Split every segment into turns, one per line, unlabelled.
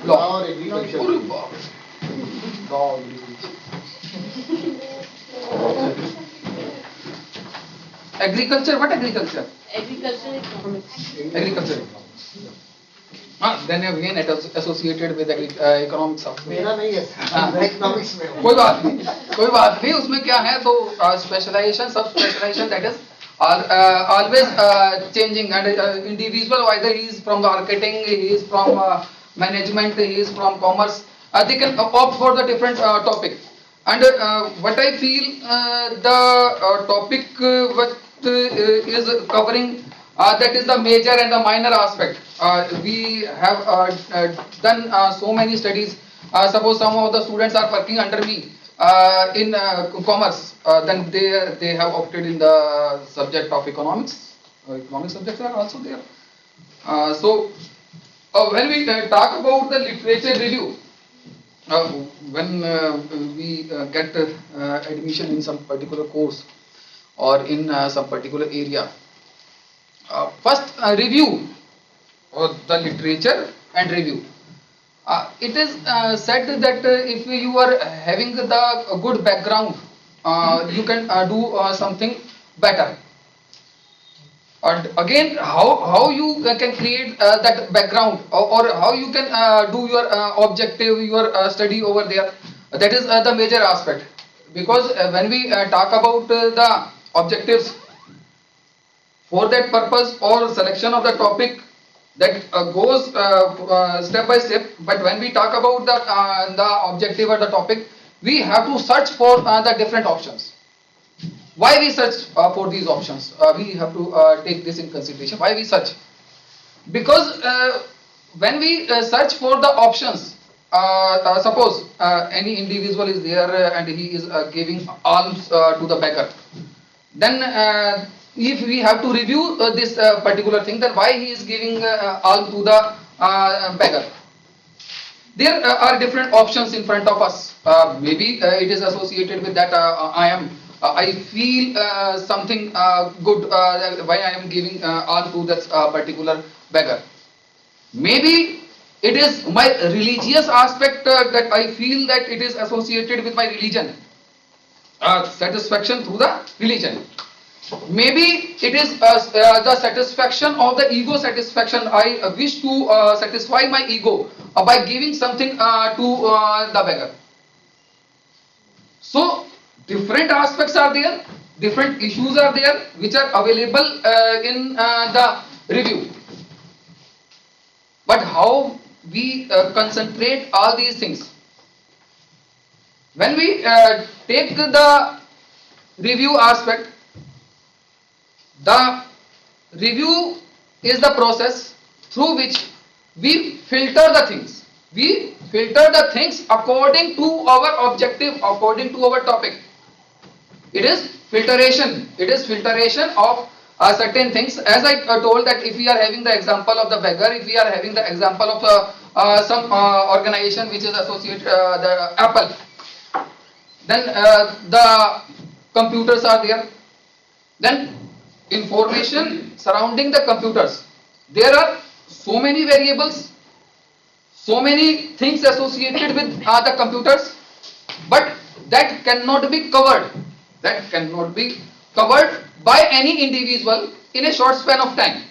Law or agriculture? Law or
agriculture. What agriculture?
Agriculture economics.
Agriculture. Then again it is associated with economics of.
मेरा नहीं है मैं economics में हूँ.
कोई बात नहीं उसमें क्या है तो specialization सब specialization that is always changing and individual whether he is from marketing, he is from management, he is from commerce, they can opt for the different topic. And what I feel the topic what is covering that is the major and the minor aspect. We have done so many studies. Suppose some of the students are working under me in commerce, then they have opted in the subject of economics. Economic subjects are also there. So when we talk about the literature review, when we get admission in some particular course or in some particular area, first review or the literature and review. It is said that if you are having the good background, you can do something better. And again, how you can create that background or how you can do your objective, your study over there. That is the major aspect. Because when we talk about the objectives, for that purpose or selection of the topic that goes step by step, but when we talk about the objective or the topic, we have to search for the different options. Why we search for these options? We have to take this in consideration. Why we search? Because when we search for the options, suppose any individual is there and he is giving alms to the beggar, then if we have to review this particular thing, then why he is giving alms to the beggar? There are different options in front of us. Maybe it is associated with that I feel something good why I am giving alms to that particular beggar. Maybe it is my religious aspect that I feel that it is associated with my religion. Satisfaction through the religion. Maybe it is the satisfaction of the ego satisfaction. I wish to satisfy my ego by giving something to the beggar. So different aspects are there, different issues are there which are available in the review. But how we concentrate all these things? When we take the review aspect, the review is the process through which we filter the things. We filter the things according to our objective, according to our topic. It is filtration. It is filtration of certain things. As I told that if we are having the example of the beggar, if we are having the example of some organization which is associated the Apple, then the computers are there. Then information surrounding the computers. There are so many variables, so many things associated with the computers, but that cannot be covered. That cannot be covered by any individual in a short span of time,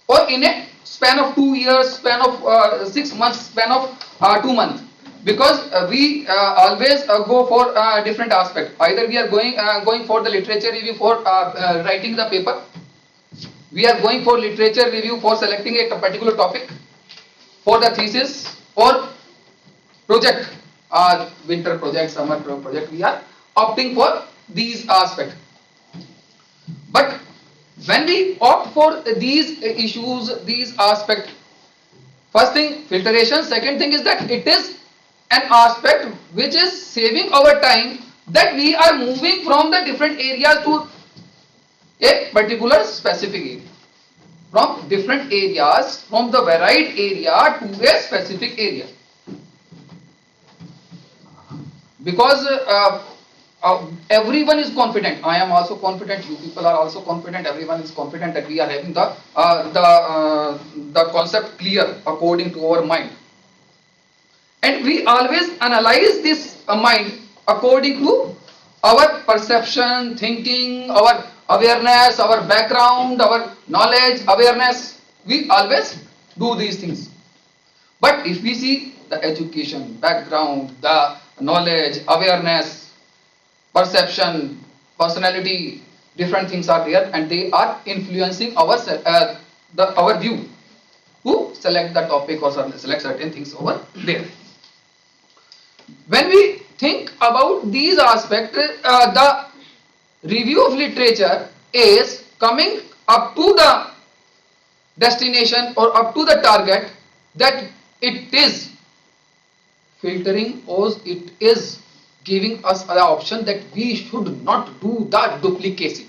or in a span of 2 years, span of 6 months, span of 2 months. Because we always go for different aspect. Either we are going for the literature review for writing the paper. We are going for literature review for selecting a particular topic, for the thesis or project, winter project, summer project. We are opting for these aspects. But when we opt for these issues, these aspects, first thing filtration. Second thing is that it is an aspect which is saving our time, that we are moving from the different areas to a particular specific area. From different areas, from the varied area to a specific area. Because everyone is confident. I am also confident. You people are also confident. Everyone is confident that we are having the concept clear according to our mind. And we always analyze this mind according to our perception, thinking, our awareness, our background, our knowledge, awareness. We always do these things. But if we see the education, background, the knowledge, awareness, perception, personality, different things are there, and they are influencing our view to select the topic or select certain things over there. When we think about these aspects, the review of literature is coming up to the destination or up to the target, that it is filtering, or it is giving us the option that we should not do the duplicacy.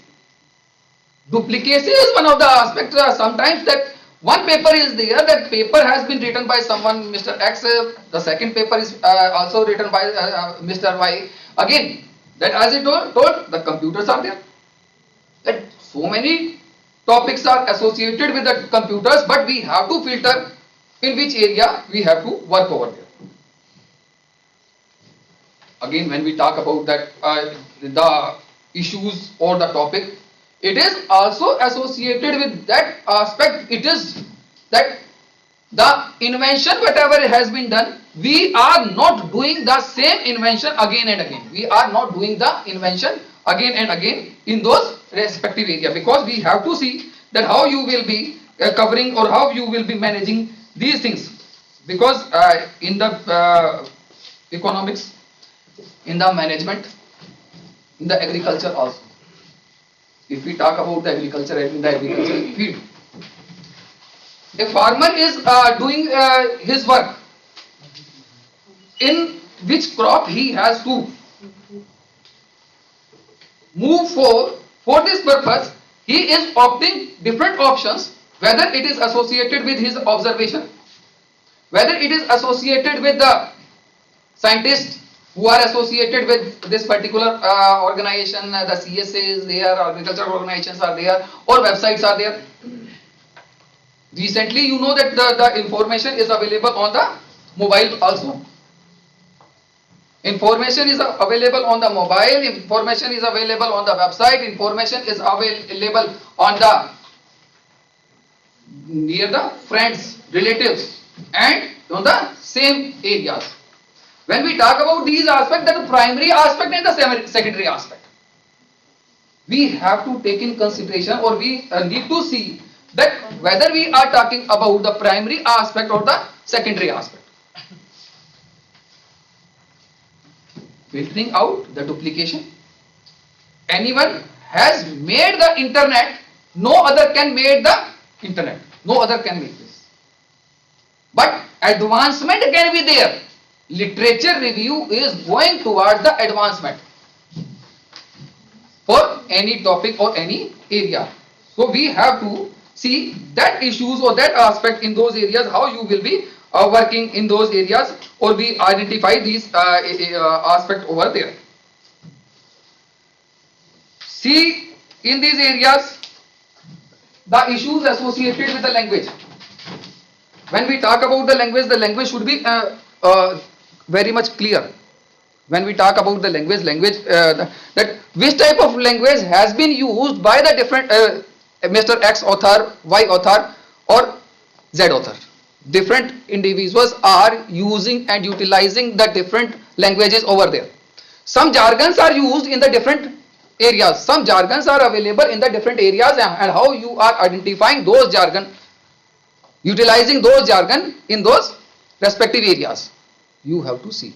Duplicacy is one of the aspects. Sometimes that one paper is there, that paper has been written by someone, Mr. X, the second paper is also written by Mr. Y. Again, that as I told, the computers are there. That so many topics are associated with the computers, but we have to filter in which area we have to work over there. Again, when we talk about that the issues or the topic, it is also associated with that aspect. It is that the invention, whatever has been done, we are not doing the same invention again and again. We are not doing the invention again and again in those respective area, because we have to see that how you will be covering or how you will be managing these things. Because in the economics, in the management, in the agriculture also, if we talk about the agriculture, in the agricultural field, a farmer is doing his work, in which crop he has to move for this purpose. He is opting different options, whether it is associated with his observation, whether it is associated with the scientists who are associated with this particular organization, the CSAs there, agricultural organizations are there, or websites are there. Recently, you know that the information is available on the mobile also. Information is available on the mobile, information is available on the website, information is available on the near the friends, relatives, and on the same areas. When we talk about these aspects, the primary aspect and the secondary aspect, we have to take in consideration, or we need to see that whether we are talking about the primary aspect or the secondary aspect. Filtering out the duplication. Anyone has made the internet, no other can make the internet. No other can make this. But advancement can be there. Literature review is going towards the advancement for any topic or any area. So we have to see that issues or that aspect in those areas, how you will be working in those areas, or we identify these aspects over there. See, in these areas, the issues associated with the language. When we talk about the language should be very much clear. When we talk about the language, that which type of language has been used by the different Mr. X author, Y author, or Z author. Different individuals are using and utilizing the different languages over there. Some jargons are used in the different areas. Some jargons are available in the different areas, and how you are identifying those jargon, utilizing those jargon in those respective areas, you have to see.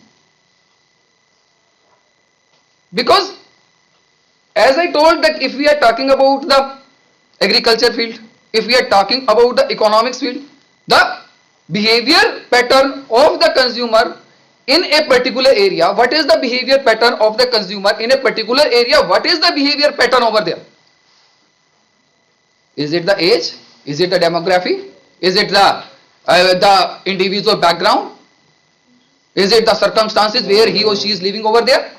Because as I told that if we are talking about the agriculture field, if we are talking about the economics field, the behavior pattern of the consumer in a particular area, what is the behavior pattern of the consumer in a particular area, what is the behavior pattern over there? Is it the age? Is it the demography? Is it the individual background? Is it the circumstances where he or she is living over there?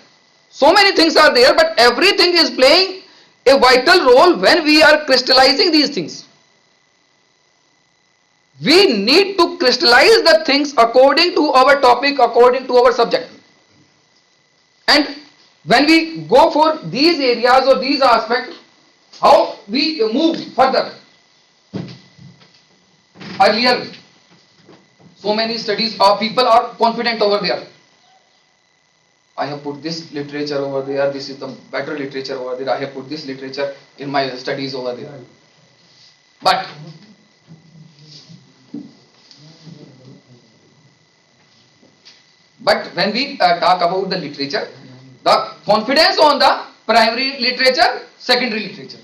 So many things are there, but everything is playing a vital role when we are crystallizing these things. we need to crystallize the things according to our topic, according to our subject. And when we go for these areas or these aspects, how we move further. Earlier, so many studies, people are confident over there. I have put this literature over there, this is the better literature over there, I have put this literature in my studies over there. But when we talk about the literature, the confidence on the primary literature, secondary literature.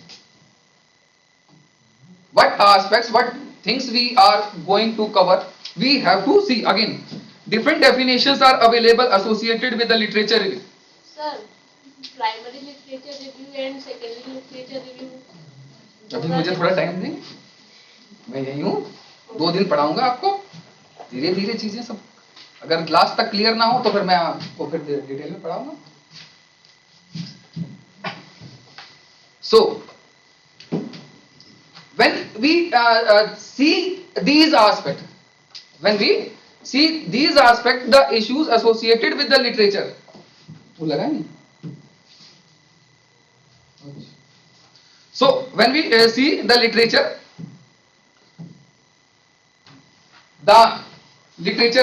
What aspects, what things we are going to cover, we have to see again. Different definitions are available associated with the literature review.
Sir, primary literature review and secondary literature review.
अभी मुझे थोड़ा time देंगे, मैं यही हूँ, 2 दिन पढ़ाऊंगा आपको, धीरे धीरे चीजें सब, अगर लास्ट तक क्लियर ना हो तो फिर मैं आपको फिर डिटेल में पढ़ाऊंगा. So, when we see these aspects, the issues associated with the literature, वो लगा नहीं? So, when we see the literature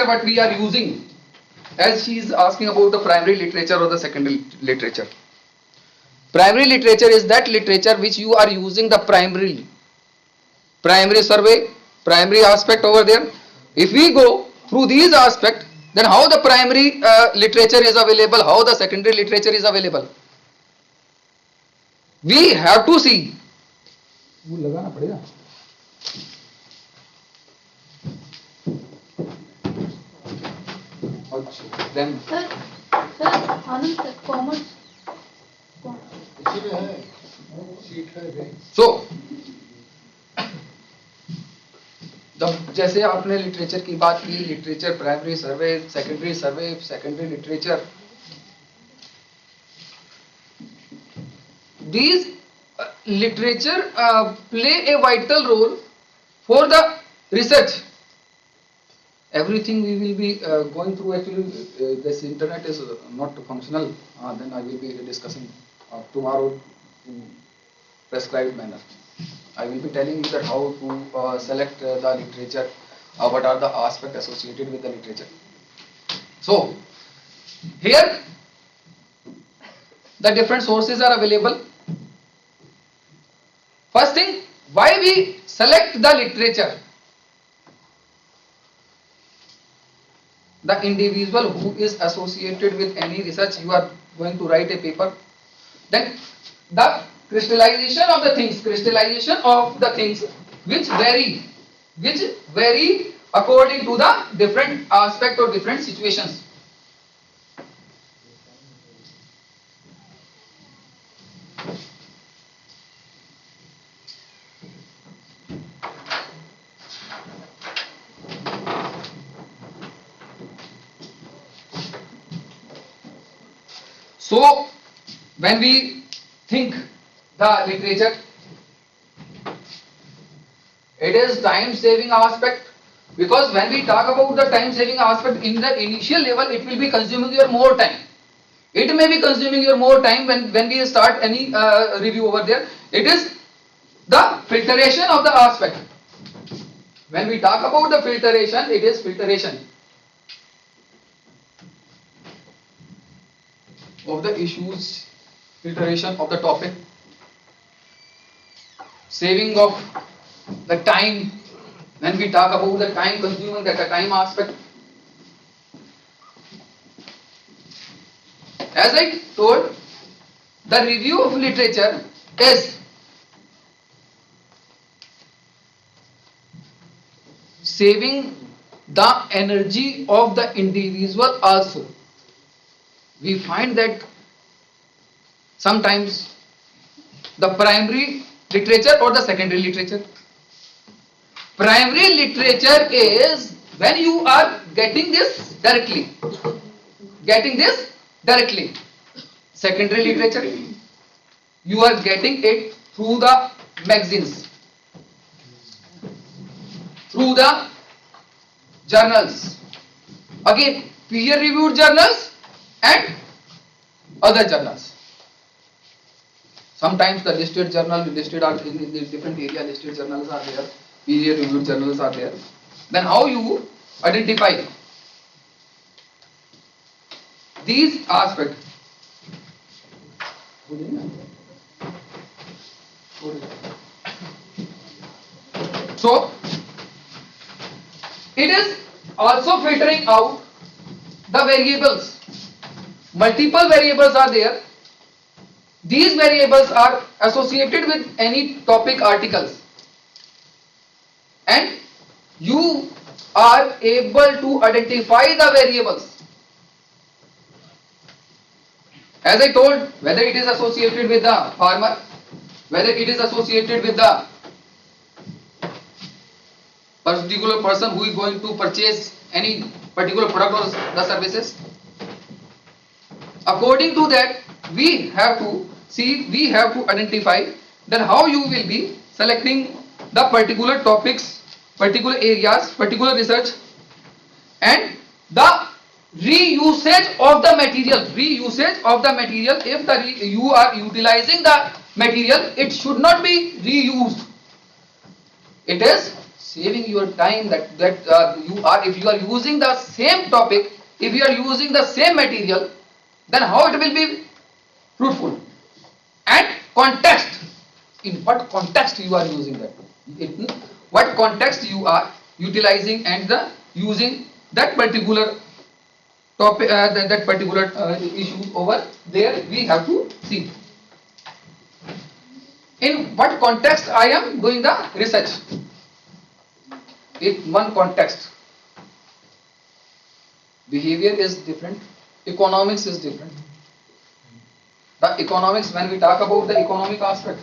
what we are using, as she is asking about the primary literature or the secondary literature. Primary literature is that literature which you are using the primary survey, primary aspect over there. If we go through these aspects, then how the primary literature is available, how the secondary literature is available. We have to see. वो लगाना पड़ेगा. Then
Sir, Anand sir, commerce.
इसी में है, seat है.
so जैसे आपने literature की बात की, literature primary survey, secondary literature, these literature play a vital role for the research. Everything we will be going through, actually this internet is not functional, then I will be discussing tomorrow in prescribed manner. I will be telling you that how to select the literature, what are the aspects associated with the literature. So, here the different sources are available. First thing, why we select the literature? The individual who is associated with any research, you are going to write a paper. Then the crystallization of the things which vary according to the different aspect or different situations. So, when we think the literature, it is time saving aspect, because when we talk about the time saving aspect, in the initial level it will be consuming your more time. It may be consuming your more time when we start any review over there. It is the filtration of the aspect. When we talk about the filtration, it is filtration of the issues, filtration of the topic, saving of the time. When we talk about the time consuming, that the time aspect. As I told, the review of literature is saving the energy of the individual also. We find that sometimes the primary literature or the secondary literature. Primary literature is when you are getting this directly. Secondary literature, you are getting it through the magazines, through the journals. Again, peer reviewed journals and other journals. Sometimes the listed journal listed are in the different area, listed journals are there, peer reviewed journals are there. Then how you identify these aspects? So it is also filtering out the variables. Multiple variables are there. These variables are associated with any topic articles, and you are able to identify the variables. As I told, whether it is associated with the farmer, whether it is associated with the particular person who is going to purchase any particular product or the services. According to that, we have to see, we have to identify then how you will be selecting the particular topics, particular areas, particular research, and the reusage of the material. Reusage of the material. If you are utilizing the material, it should not be reused. It is saving your time that you are, if you are using the same topic, if you are using the same material, then how it will be fruitful. And context, in what context you are using that, what context you are utilizing and the using that particular topic, that particular issue over there, we have to see in what context I am doing the research. In one context, behavior is different, economics is different. The economics, when we talk about the economic aspect,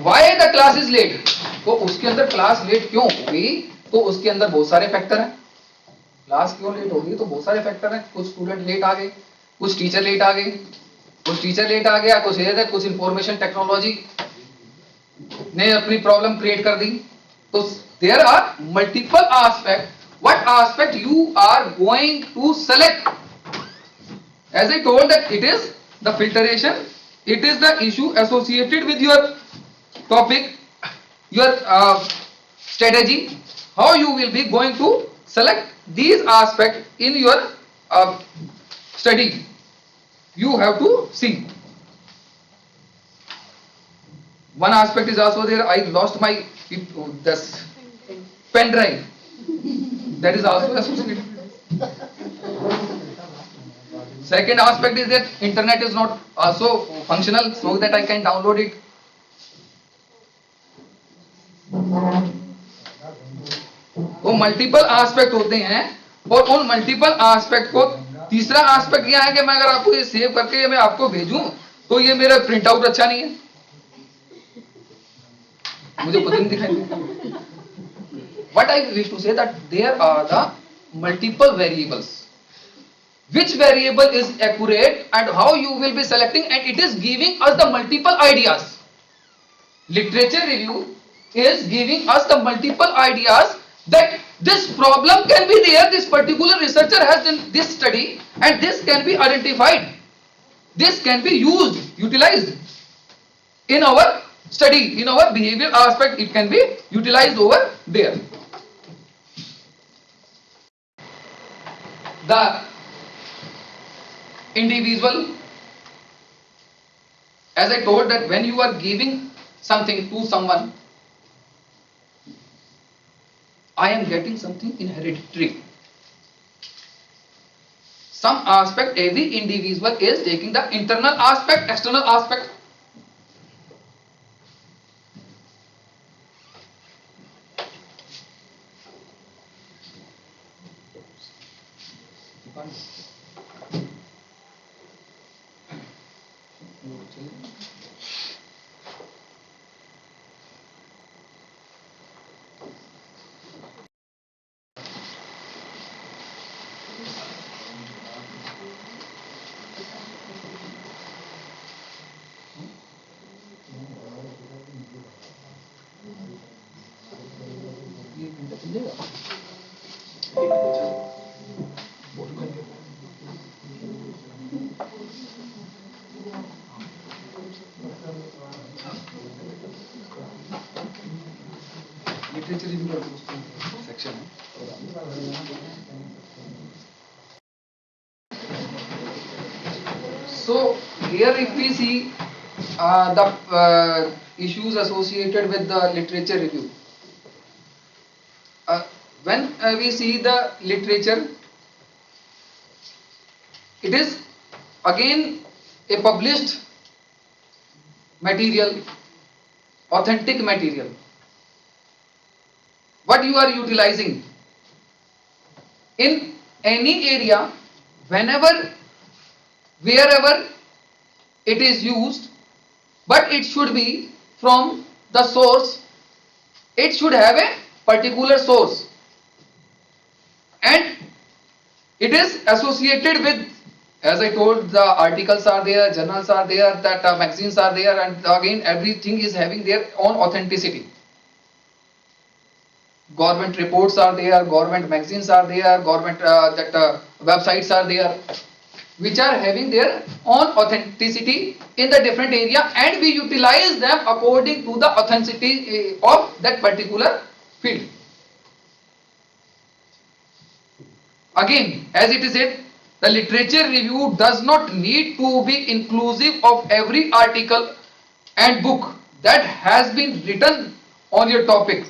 why the class is late, तो उसके अंदर class late क्यों होगी, तो उसके अंदर बहुत सारे फैक्टर हैं. क्लास क्यों लेट होगी, तो बहुत सारे फैक्टर हैं. कुछ स्टूडेंट लेट आ गए, कुछ टीचर लेट आ गए, कुछ टीचर लेट आ गया, कुछ इंफॉर्मेशन टेक्नोलॉजी ने अपनी प्रॉब्लम क्रिएट कर दी. तो there are multiple aspect. What aspect you are going to select? As I told that it is the filtration, it is the issue associated with your topic, your strategy, how you will be going to select these aspects in your study. You have to see. One aspect is also there. I lost my this pen drive. That is also associated. Second aspect is that internet is not also functional so that I can download it. वो multiple aspect होते हैं और उन multiple aspect को, तीसरा aspect यह है कि मैं अगर आपको ये सेव करके मैं आपको भेजूं तो ये मेरा प्रिंट आउट अच्छा नहीं है, मुझे खुद नहीं दिखाई देता. What I wish to say that there are the multiple variables. Which variable is accurate and how you will be selecting, and it is giving us the multiple ideas. Literature review is giving us the multiple ideas that this problem can be there, this particular researcher has done this study and this can be identified, this can be used, utilized in our study, in our behavior aspect, it can be utilized over there. The individual, as I told that when you are giving something to someone, I am getting something inheritary. Some aspect, every individual is taking the internal aspect, external aspect. literature review का दोस्तों section है. So here if we see the issues associated with the literature review. When we see the literature, it is again a published material, authentic material. What you are utilizing in any area, whenever, wherever it is used, but it should be from the source, it should have a particular source, and it is associated with, as I told, the articles are there, journals are there, that magazines are there, and again everything is having their own authenticity. Government reports are there, government magazines are there, government websites are there, which are having their own authenticity in the different area, and we utilize them according to the authenticity of that particular field. Again, as it is said, the literature review does not need to be inclusive of every article and book that has been written on your topic.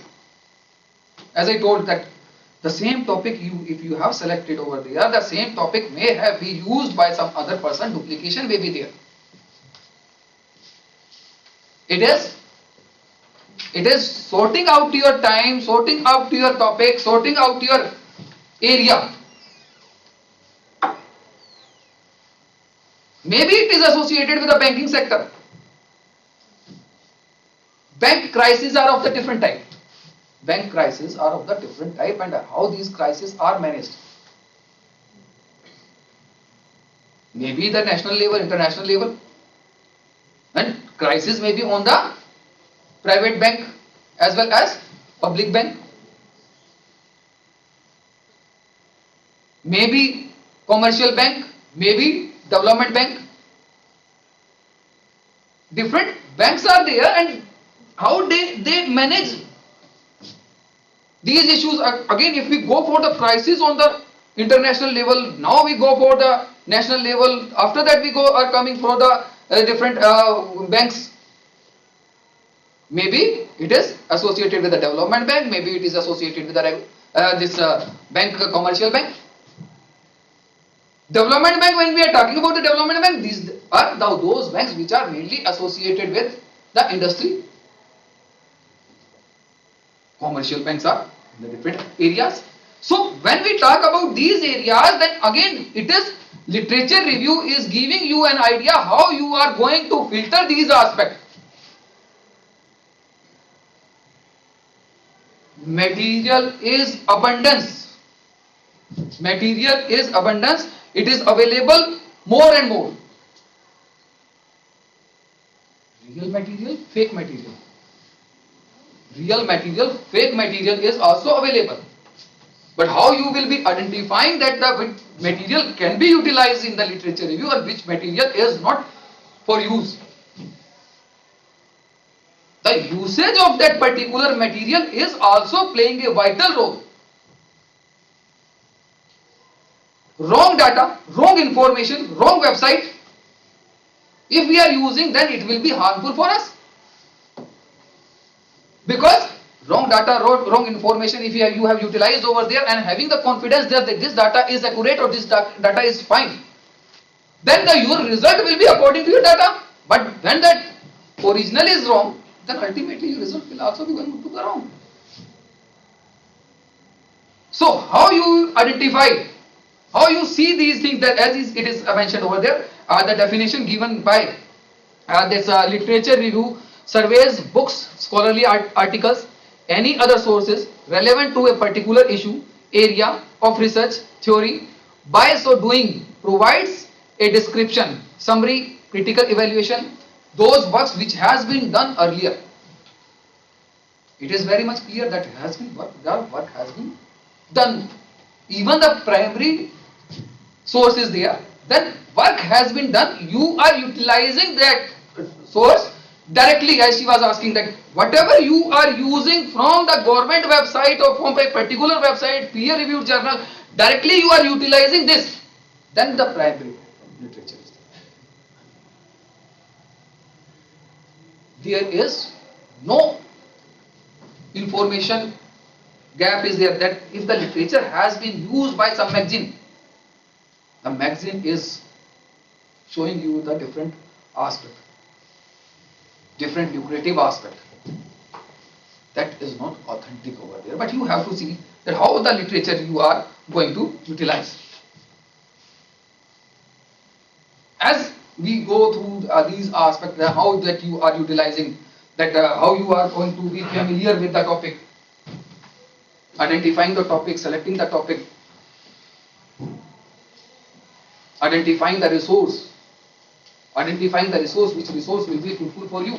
As I told that the same topic if you have selected over there, the same topic may have been used by some other person, duplication may be there. It is sorting out your time, sorting out your topic, sorting out your area. Maybe it is associated with the banking sector. Bank crises are of the different type. Bank crises are of the different type, and how these crises are managed. Maybe the national level, international level, and crisis may be on the private bank as well as public bank. Maybe commercial bank, maybe development bank. Different banks are there, and how they manage these issues. Again, if we go for the crisis on the international level, now we go for the national level, after that we are coming for the different banks. Maybe it is associated with the development bank, maybe it is associated with the this bank, commercial bank. Development bank, when we are talking about the development bank, these are those banks which are mainly associated with the industry. Commercial banks are in the different areas. So when we talk about these areas, then again it is literature review is giving you an idea how you are going to filter these aspects. Material is abundance. Material is abundance. It is available more and more. Real material, fake material. Real material, fake material is also available. But how you will be identifying that the material can be utilized in the literature review and which material is not for use? The usage of that particular material is also playing a vital role. Wrong data, wrong information, wrong website, if we are using, then it will be harmful for us. Because wrong data, wrong information, if you have utilized over there and having the confidence that this data is accurate or this data is fine, then your result will be according to your data. But when that original is wrong, then ultimately your result will also be going to be wrong. So how you identify, how you see these things, that as it is mentioned over there, the definition given by this literature review: surveys, books, scholarly articles, any other sources relevant to a particular issue, area of research, theory. By so doing, provides a description, summary, critical evaluation, those works which has been done earlier. It is very much clear that has been work has been done. Even the primary source is there, then work has been done. You are utilizing that source directly, as she was asking, that whatever you are using from the government website or from a particular website, peer reviewed journal, directly you are utilizing this, then the primary literature is there. There is no information gap is there, that if the literature has been used by some magazine, the magazine is showing you the different aspect, different lucrative aspect, that is not authentic over there. But you have to see that how the literature you are going to utilize. As we go through these aspects, how that you are utilizing, that how you are going to be familiar with the topic, identifying the topic, selecting the topic, identifying the resource, which resource will be fruitful for you.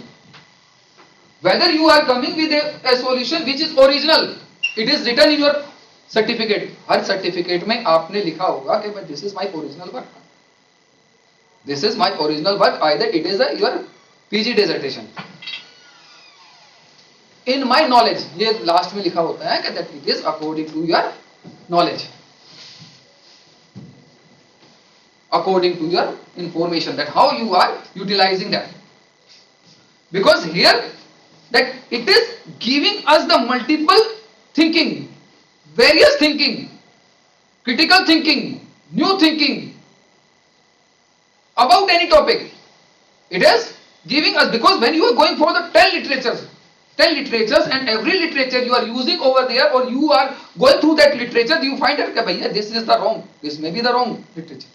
Whether you are coming with a solution which is original, it is written in your certificate. Her certificate में आपने लिखा होगा कि but this is my original work. This is my original work. Either it is your PG dissertation. In my knowledge, ये last में लिखा होता है कि that it is according to your knowledge, according to your information, that how you are utilizing that. Because here that it is giving us the multiple thinking, various thinking, critical thinking, new thinking about any topic. It is giving us, because when you are going for the 10 literatures and every literature you are using over there, or you are going through that literature, you find that this is the wrong, this may be the wrong literature.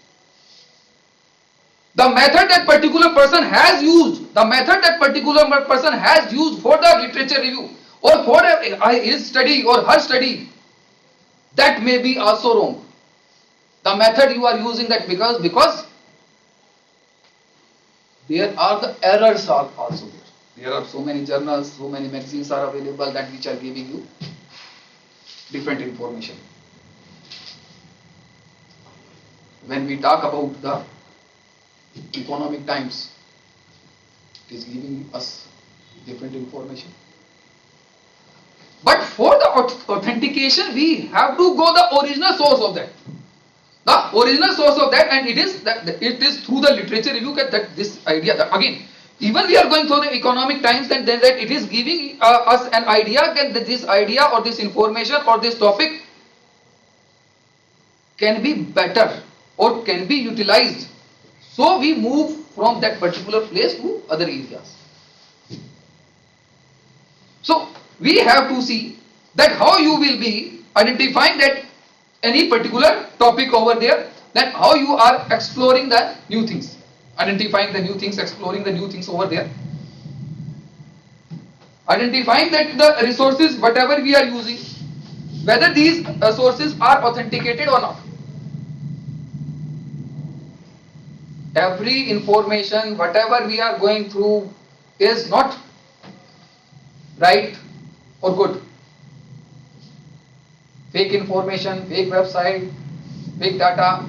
The method that particular person has used, for the literature review or for his study or her study, that may be also wrong. The method you are using, that because there are the errors are also there. There are so many journals, so many magazines are available that which are giving you different information. When we talk about the Economic Times, it is giving us different information. But for the authentication, we have to go the original source of that. The original source of that, and it is through the literature review that this idea, that again, even we are going through the Economic Times, then that it is giving us an idea that this idea or this information or this topic can be better or can be utilized. So we move from that particular place to other areas. So we have to see that how you will be identifying that any particular topic over there, that how you are exploring the new things, identifying the new things, exploring the new things over there, identifying that the resources whatever we are using, whether these sources are authenticated or not. Every information whatever we are going through is not right or good. Fake information, fake website, fake data.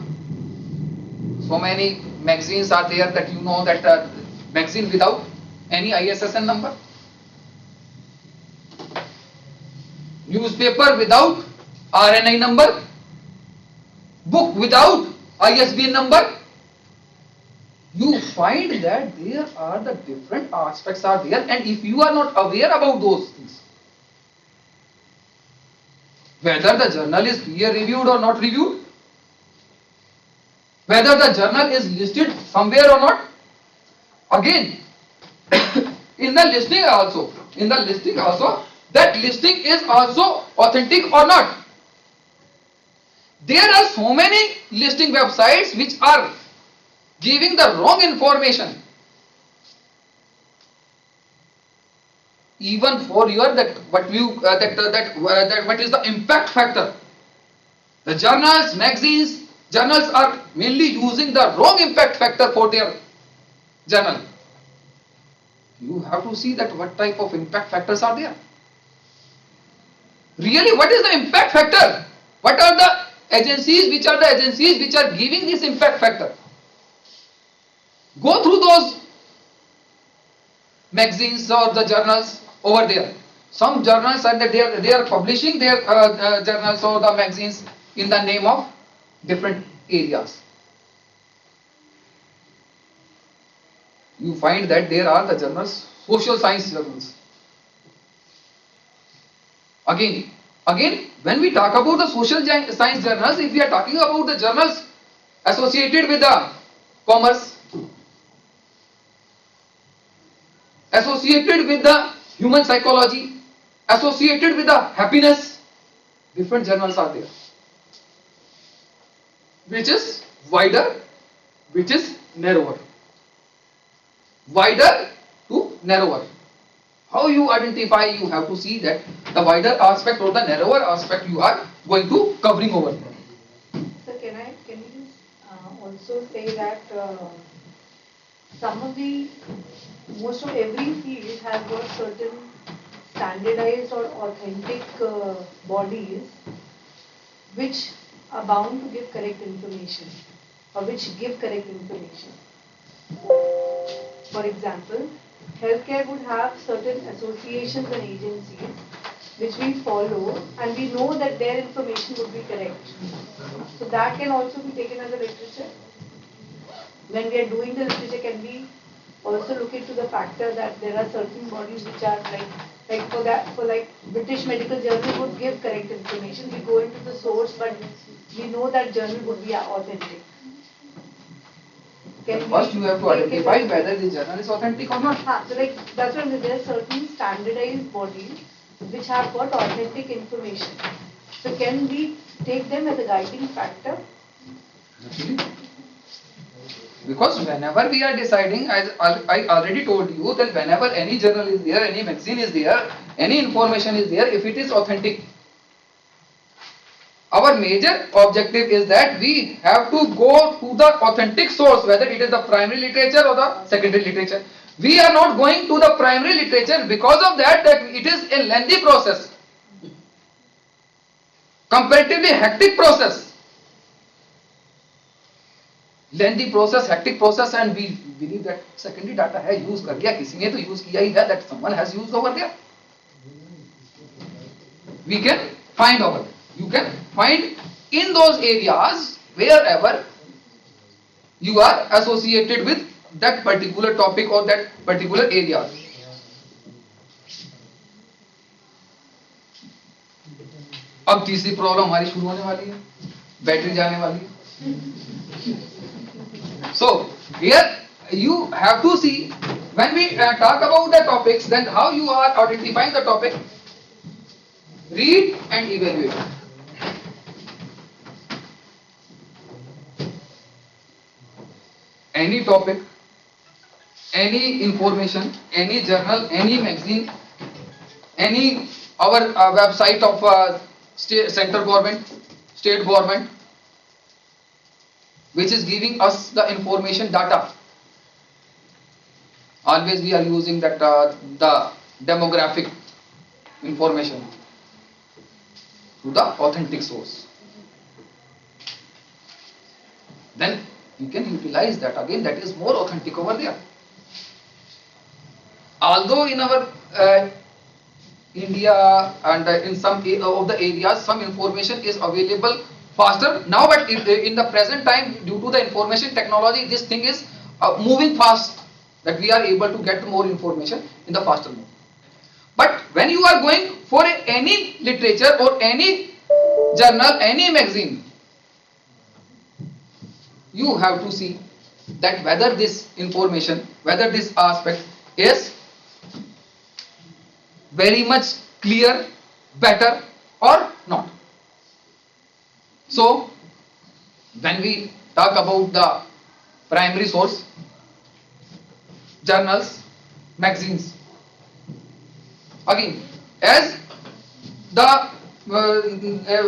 So many magazines are there that you know that magazine without any ISSN number, newspaper without RNI number, book without ISBN number. You find that there are the different aspects are there, and if you are not aware about those things, whether the journal is peer reviewed or not reviewed, whether the journal is listed somewhere or not, again in the listing also, that listing is also authentic or not. There are so many listing websites which are giving the wrong information, even for your what is the impact factor. The journals are mainly using the wrong impact factor for their journal. You have to see that what type of impact factors are there. Really, what is the impact factor? What are the agencies which are giving this impact factor? Go through those magazines or the journals over there. Some journals are that they are publishing their journals or the magazines in the name of different areas. You find that there are the journals, social science journals. Again, when we talk about the social science journals, if we are talking about the journals associated with the commerce, associated with the human psychology, associated with the happiness, different journals are there, which is wider, which is narrower. Wider to narrower. How you identify? You have to see that the wider aspect or the narrower aspect you are going to covering over there.
So can you also say that most of every field has got certain standardized or authentic bodies which are bound to give correct information or which give correct information. For example, healthcare would have certain associations and agencies which we follow and we know that their information would be correct. So that can also be taken as a literature. When we are doing the literature, can we also look into the factor that there are certain bodies which are like British Medical Journal would give correct information. We go into the source, but we know that journal would be authentic.
First you have to identify whether the journal is authentic or not.
So like that's why there are certain standardized bodies which have got authentic information. So can we take them as a guiding factor?
Actually, because whenever we are deciding, as I already told you, that whenever any journal is there, any magazine is there, any information is there, if it is authentic, our major objective is that we have to go to the authentic source, whether it is the primary literature or the secondary literature. We are not going to the primary literature because of that it is a lengthy process, comparatively hectic process. Lengthy process, hectic process, and we believe that secondary data है use कर लिया किसी ने तो use किया ही है, that someone has used over there. We can find over there. You can find in those areas wherever you are associated with that particular topic or that particular area. अब तीसरी problem हमारी शुरू होने वाली है, battery जाने वाली है. So here you have to see when we talk about the topics, then how you are identifying the topic. Read and evaluate. Any topic, any information, any journal, any magazine, any our website of central government, state government, which is giving us the information data. Always we are using that the demographic information to the authentic source. Then you can utilize that again, that is more authentic over there. Although in our India and in some of the areas some information is available faster now, but in the present time due to the information technology this thing is moving fast, that we are able to get more information in the faster mode. But when you are going for any literature or any journal, any magazine, you have to see that whether this information, whether this aspect is very much clear, better or not. So when we talk about the primary source, journals, magazines, again as the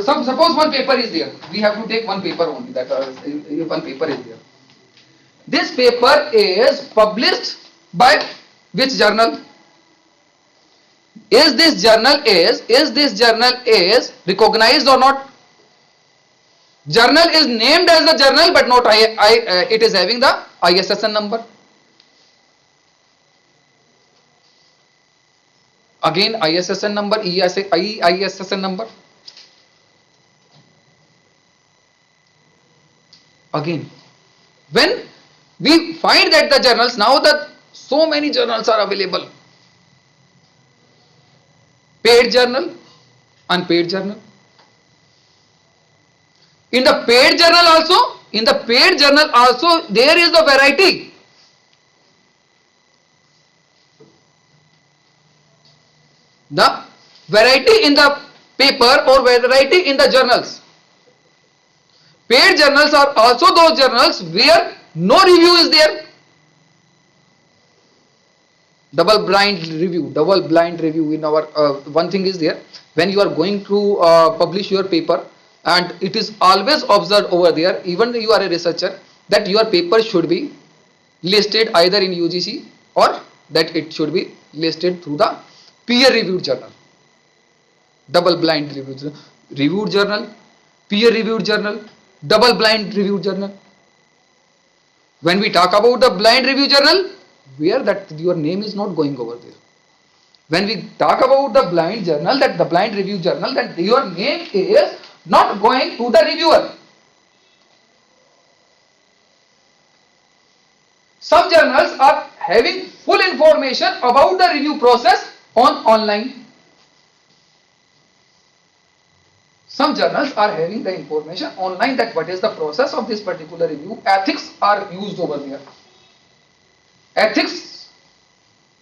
suppose one paper is there, we have to take one paper only, that one paper is there. This paper is published by which journal? Is this journal is recognized or not? Journal is named as a journal but not it is having the ISSN number. Again ISSN number, EISSN number. Again, when we find that the journals, now that so many journals are available, paid journal, unpaid journal. In the paid journal also, there is a variety. The variety in the paper or variety in the journals. Paid journals are also those journals where no review is there. Double blind review in our one thing is there. When you are going to publish your paper, and it is always observed over there, even you are a researcher, that your paper should be listed either in UGC or that it should be listed through the peer reviewed journal. Double blind reviewed journal, peer reviewed journal, double blind reviewed journal. When we talk about the blind review journal, where that your name is not going over there. When we talk about the blind journal, that the blind review journal, that your name is not going to the reviewer. Some journals are having full information about the review process on online. Some journals are having the information online that what is the process of this particular review. Ethics are used over there. Ethics,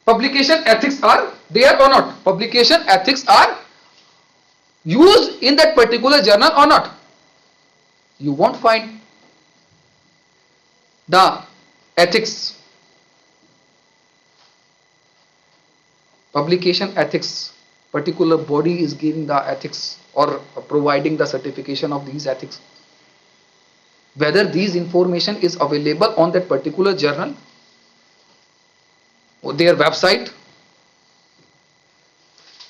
publication ethics are there or not? Publication ethics are used in that particular journal or not? You won't find the ethics, publication ethics. Particular body is giving the ethics or providing the certification of these ethics. Whether these information is available on that particular journal or their website.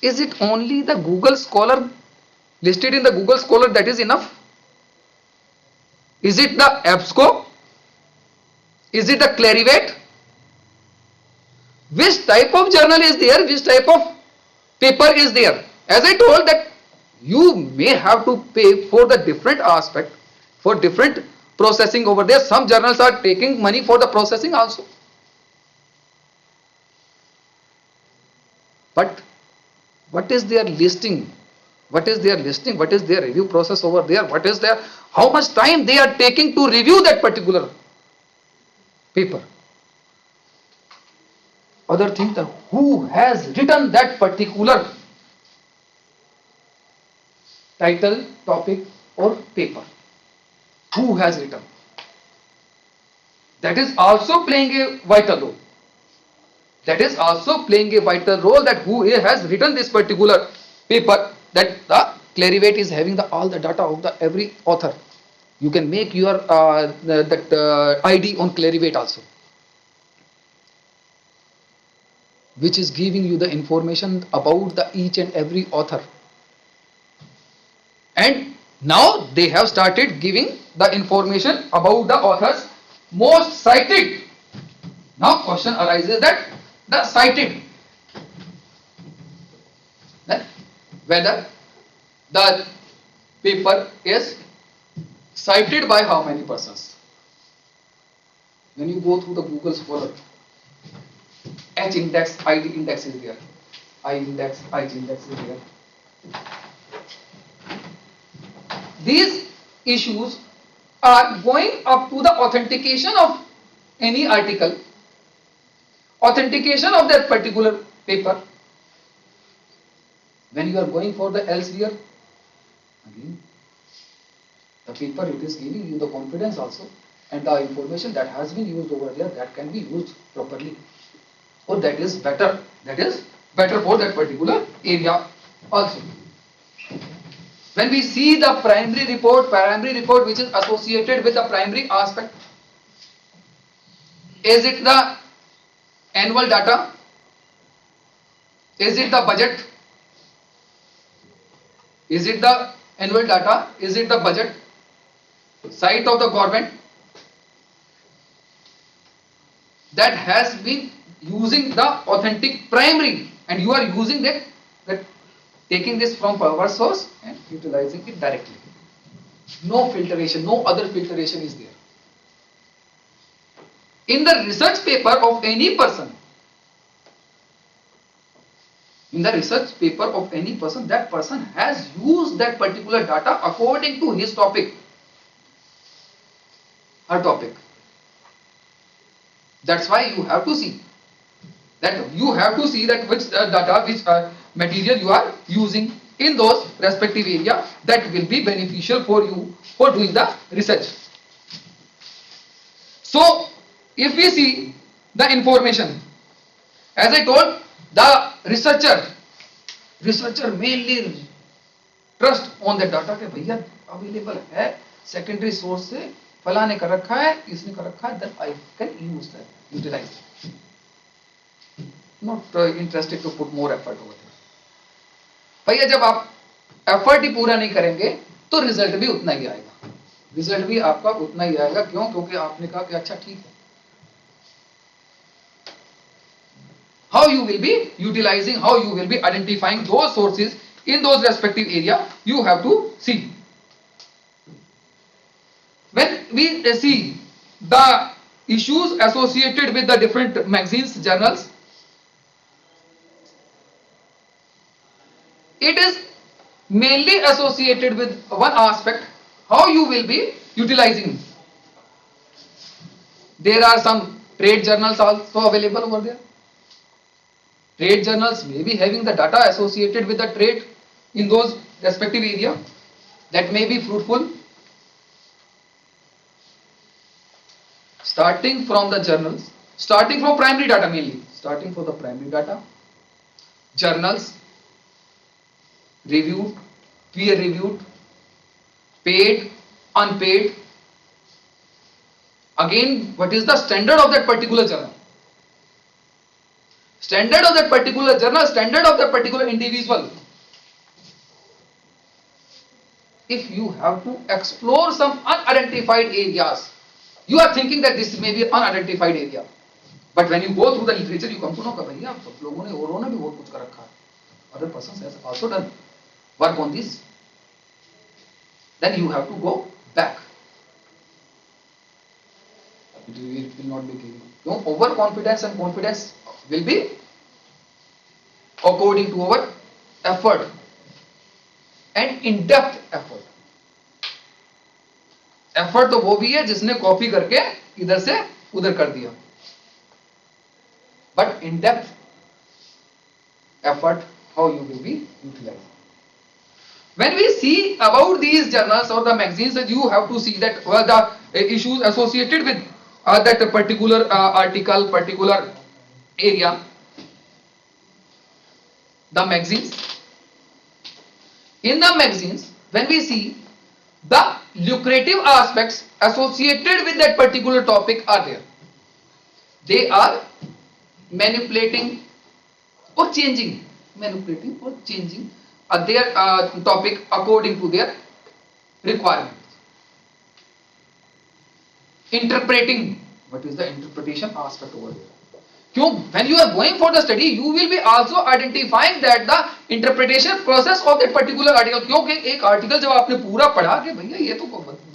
Is it only the Google Scholar, listed in the Google Scholar, that is enough? Is it the EBSCO? Is it the Clarivate? Which type of journal is there? Which type of paper is there? As I told that you may have to pay for the different aspect, for different processing over there. Some journals are taking money for the processing also. But what is their listing? What is their listing? What is their review process over there? What is their, how much time they are taking to review that particular paper? Other thing, that who has written that particular title, topic or paper? Who has written? That is also playing a vital role. That is also playing a vital role, that who has written this particular paper, that the Clarivate is having the all the data of the every author. You can make your ID on Clarivate also, which is giving you the information about the each and every author. And now they have started giving the information about the authors most cited. Now question arises that the cited, whether the paper is cited by how many persons. When you go through the Google Scholar, H index, ID index is there, I index, IG index is there. These issues are going up to the authentication of any article, authentication of that particular paper. When you are going for the Elsevier, again the paper, it is giving you the confidence also, and the information that has been used over there, that can be used properly, or that is better for that particular area also. When we see the primary report which is associated with the primary aspect, is it the annual data? Is it the budget? Is it the annual data? Is it the budget? Site of the government that has been using the authentic primary and you are using that taking this from power source and utilizing it directly. No filtration, no other filtration is there. In the research paper of any person, that person has used that particular data according to his topic, her topic. That's why you have to see that which data, which material you are using in those respective area that will be beneficial for you for doing the research. So if we see the information, as I told, the researcher mainly trust on the data के भैया available है secondary source से फलाने का रखा है, इसने का रखा है, then I can use that, utilize it. Not interested to put more effort over there. भैया जब आप effort ही पूरा नहीं करेंगे तो रिजल्ट भी उतना ही आएगा. रिजल्ट भी आपका उतना ही आएगा. क्यों? क्योंकि आपने कहा कि अच्छा ठीक है. How you will be utilizing, how you will be identifying those sources in those respective area, you have to see. When we see the issues associated with the different magazines, journals, it is mainly associated with one aspect, how you will be utilizing. There are some trade journals also available over there. Trade journals may be having the data associated with the trade in those respective area that may be fruitful. Starting from the journals, starting from primary data mainly, starting from the primary data, journals, reviewed, peer reviewed, paid, unpaid. Again, what is the standard of that particular journal? Standard of that particular journal, standard of that particular individual. If you have to explore some unidentified areas, you are thinking that this may be an unidentified area. But when you go through the literature, you come to know that भैया सब लोगों ने और ने भी बहुत कुछ कर रखा है. Other persons has also done work on this. Then you have to go back. It will not be given. No, overconfidence and confidence will be according to our effort and in-depth effort. Effort तो वो भी है जिसने copy करके इधर से उधर कर दिया. But in-depth effort, how you will be utilized. When we see about these journals or the magazines, that you have to see that the issues associated with that particular article, particular area, the magazines. In the magazines, when we see the lucrative aspects associated with that particular topic are there. They are manipulating or changing their topic according to their requirements. Interpreting, what is the interpretation aspect over there? When you are going for the study, you will be also identifying that the interpretation process of that particular article. क्योंकि एक article जब आपने पूरा पढ़ा कि भैया ये तो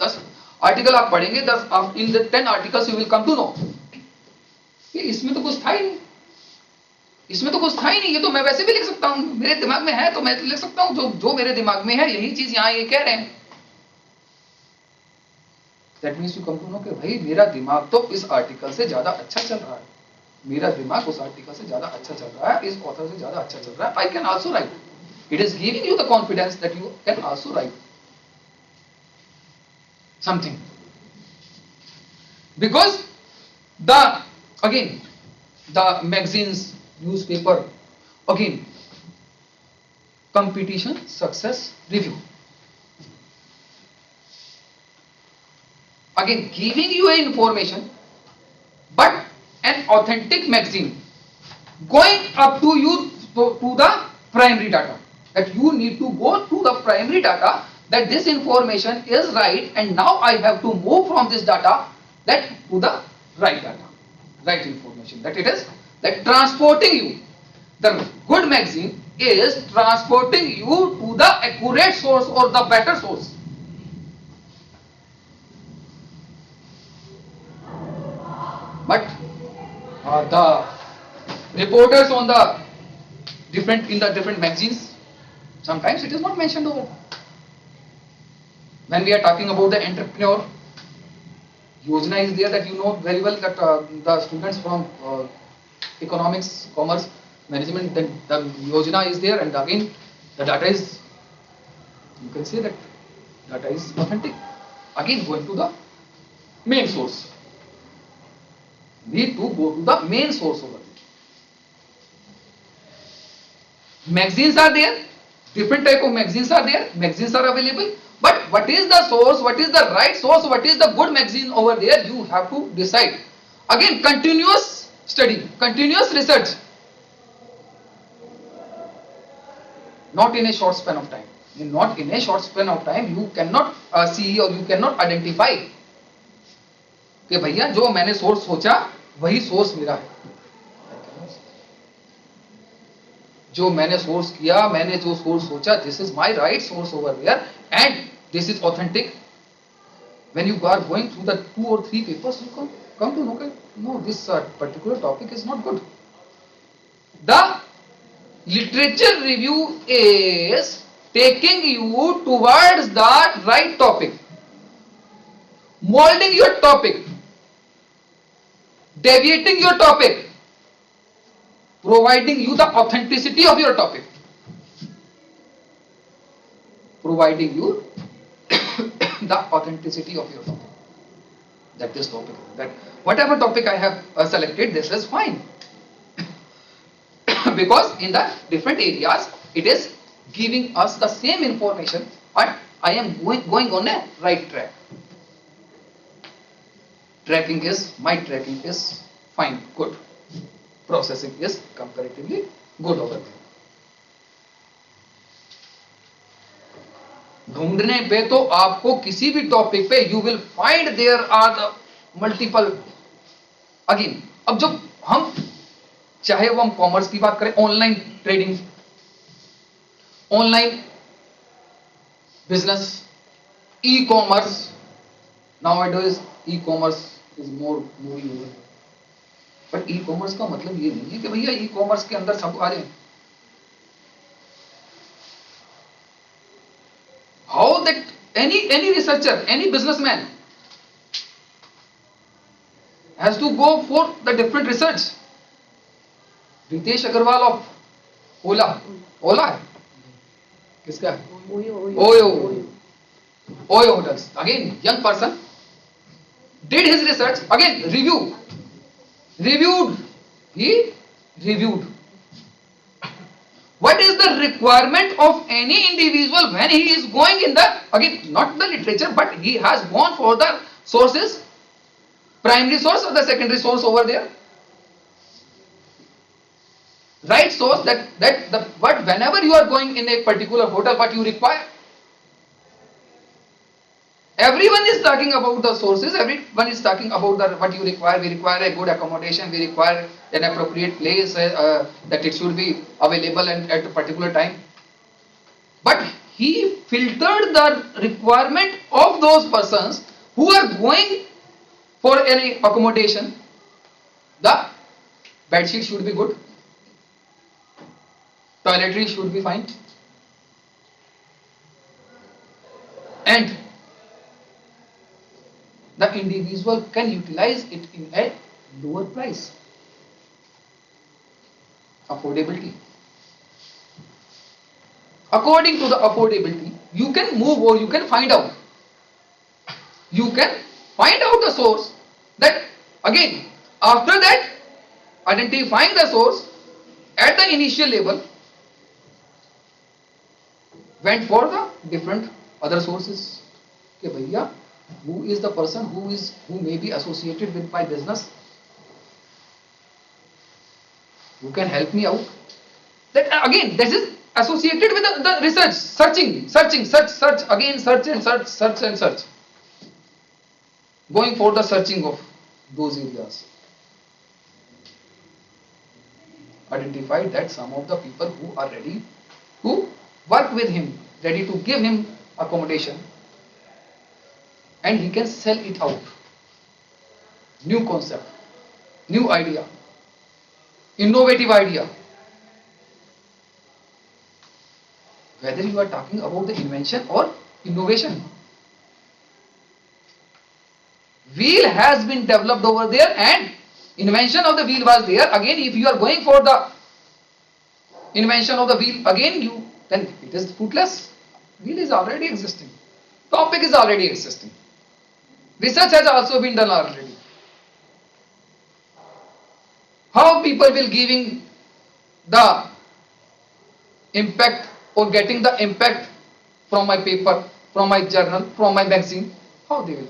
10 article आप पढ़ेंगे, 10 in the 10 articles you will come to know कि इसमें तो कुछ था ही नहीं, ये तो मैं वैसे भी लिख सकता हूँ, मेरे दिमाग में है तो मैं लिख सकता हूँ, जो मेरे दिमाग में है यही चीज यहाँ ये कह रहे हैं. That means you come to know कि भाई मेरा दिमाग तो इस आर्टिकल से ज्यादा अच्छा चल रहा है, मेरा दिमाग उस आर्टिकल से ज्यादा अच्छा चल रहा है, इस ऑथर से ज्यादा अच्छा चल रहा है. I can also write. It is giving you the confidence that you can also write something. Because the magazines, newspaper, again, competition, success, review. Again, giving you information, but an authentic magazine, going up to you to the primary data, that you need to go to the primary data, that this information is right, and now I have to move from this data that to the right data, right information, that it is that transporting you. the good magazine is transporting you to the accurate source or the better source. But the reporters on the different magazines, sometimes it is not mentioned over. When we are talking about the entrepreneur, Yojana is there, that you know very well that the students from economics, commerce, management, then the Yojana is there, and again the data is, you can say that data is authentic. Again going to the main source. Need to go to the main source over there. Magazines are there, different type of magazines are there, magazines are available, but what is the source, what is the right source, what is the good magazine over there, you have to decide. Again, continuous study, continuous research, not in a short span of time. Not in a short span of time you cannot see or you cannot identify कि भैया जो मैंने source सोचा वही source मेरा है. जो मैंने सोर्स किया, मैंने जो सोर्स सोचा, this is my right source over there and this is authentic. When you are going through the 2 or 3 papers, you come to know that no, this particular topic is not good. The literature review is taking you towards the right topic, molding your topic, deviating your topic, providing you the authenticity of your topic, providing you the authenticity of your topic. That this topic, that whatever topic I have selected, this is fine. Because in the different areas, it is giving us the same information, but I am going on a right track. My tracking is fine, good. Processing is comparatively good over there. ढूंढने पे तो आपको किसी भी topic पे you will find there are the multiple. Again, अब जब हम चाहे वो हम कॉमर्स की बात करें, online trading, online business, e commerce, nowadays e commerce is more moving over. But e commerce का मतलब ये नहीं है कि भैया ई कॉमर्स के अंदर सब आ जाए. How that any researcher, any businessman has to go for the different research. Ritesh Agarwal of Ola है किसका है? Oyo Hotels. Again, young person did his research. Again, reviewed. He reviewed. What is the requirement of any individual when he is going in the, again, not the literature, but he has gone for the sources, primary source or the secondary source over there. Right source, but whenever you are going in a particular hotel, what you require. Everyone is talking about the sources, everyone is talking about what you require. We require a good accommodation, we require an appropriate place, that it should be available and at a particular time. But he filtered the requirement of those persons who are going for any accommodation. The bed sheet should be good, toiletries should be fine, and the individual can utilize it in a lower price. Affordability. According to the affordability, you can move or you can find out. You can find out the source. That again, after that, identifying the source at the initial level, went for the different other sources. Okay, bhaiya, who is the person who may be associated with my business, who can help me out. That again, this is associated with the research, search, again search and search, going for the searching of those areas. identified that some of the people who are ready to work with him, ready to give him accommodation, and he can sell it out. New concept, new idea, innovative idea. Whether you are talking about the invention or innovation. Wheel has been developed over there and invention of the wheel was there. Again, if you are going for the invention of the wheel, again then it is fruitless. Wheel is already existing. Topic is already existing. Research has also been done already. How people will giving the impact or getting the impact from my paper, from my journal, from my magazine? How they will?